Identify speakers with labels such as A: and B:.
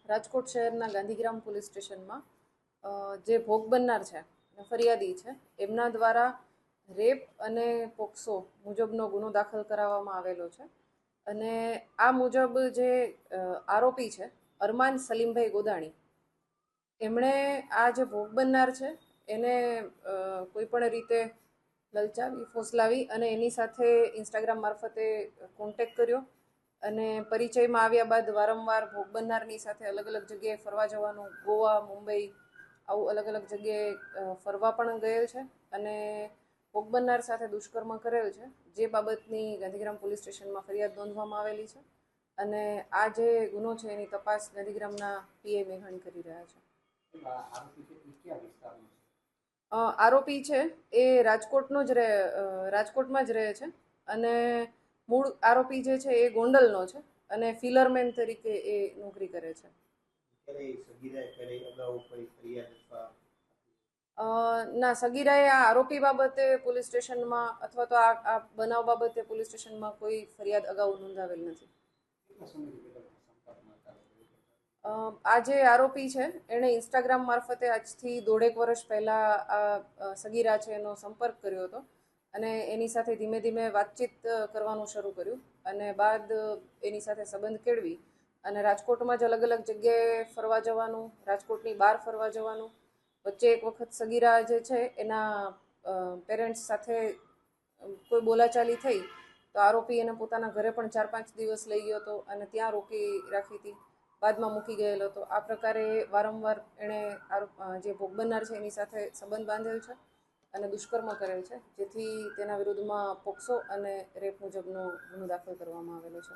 A: રાજકોટ શહેરના ગાંધીગ્રામ પોલીસ સ્ટેશનમાં જે ભોગ બનનાર છે ફરિયાદી છે એમના દ્વારા રેપ અને પોક્સો મુજબનો ગુનો દાખલ કરાવવામાં આવેલો છે અને આ મુજબ જે આરોપી છે અરમાન સલીમભાઈ ગોદાણી એમણે આ જે ભોગ બનનાર છે એને કોઈ પણ રીતે લલચાવી ફોસલાવી અને એની સાથે ઇન્સ્ટાગ્રામ મારફતે કોન્ટેક્ટ કર્યો અને પરિચયમાં આવ્યા બાદ વારંવાર ભોગ બનનારની સાથે અલગ અલગ જગ્યાએ ફરવા જવાનું, ગોવા, મુંબઈ આવું અલગ અલગ જગ્યાએ ફરવા પણ ગયેલ છે અને ભોગ બનનાર સાથે દુષ્કર્મ કરેલ છે, જે બાબતની ગાંધીગ્રામ પોલીસ સ્ટેશનમાં ફરિયાદ નોંધવામાં આવેલી છે અને આ જે ગુનો છે એની તપાસ ગાંધીગ્રામના પીઆઈ મેઘાણી કરી રહ્યા છે. આરોપી છે એ રાજકોટમાં જ રહે છે અને મૂળ આરોપી જે છે એ ગોંડલનો છે અને ફિલરમેન તરીકે એ નોકરી કરે છે. ના, સગીરાએ આ આરોપી બાબતે પોલીસ સ્ટેશનમાં અથવા તો આ બનાવ બાબતે પોલીસ સ્ટેશનમાં કોઈ ફરિયાદ અગાઉ નોંધાવેલ નથી. આ જે આરોપી છે એણે ઇન્સ્ટાગ્રામ મારફતે આજથી 1.5 વર્ષ પહેલા આ સગીરા છે એનો સંપર્ક કર્યો હતો અને એની સાથે ધીમે ધીમે વાતચીત કરવાનું શરૂ કર્યું અને બાદ એની સાથે સંબંધ કેળવી અને રાજકોટમાં જ અલગ અલગ જગ્યાએ ફરવા જવાનું, રાજકોટની બહાર ફરવા જવાનું. વચ્ચે એક વખત સગીરા જે છે એના પેરેન્ટ્સ સાથે કોઈ બોલાચાલી થઈ તો આરોપી એને પોતાના ઘરે પણ 4-5 દિવસ લઈ ગયો હતો અને ત્યાં રોકી રાખી હતી, બાદમાં મૂકી ગયેલો હતો. આ પ્રકારે વારંવાર એણે જે ભોગ બનનાર છે એની સાથે સંબંધ બાંધેલ છે અને દુષ્કર્મ કરેલ છે, જેથી તેના વિરુદ્ધમાં પોક્સો અને રેપ મુજબનો ગુનો દાખલ કરવામાં આવેલો છે.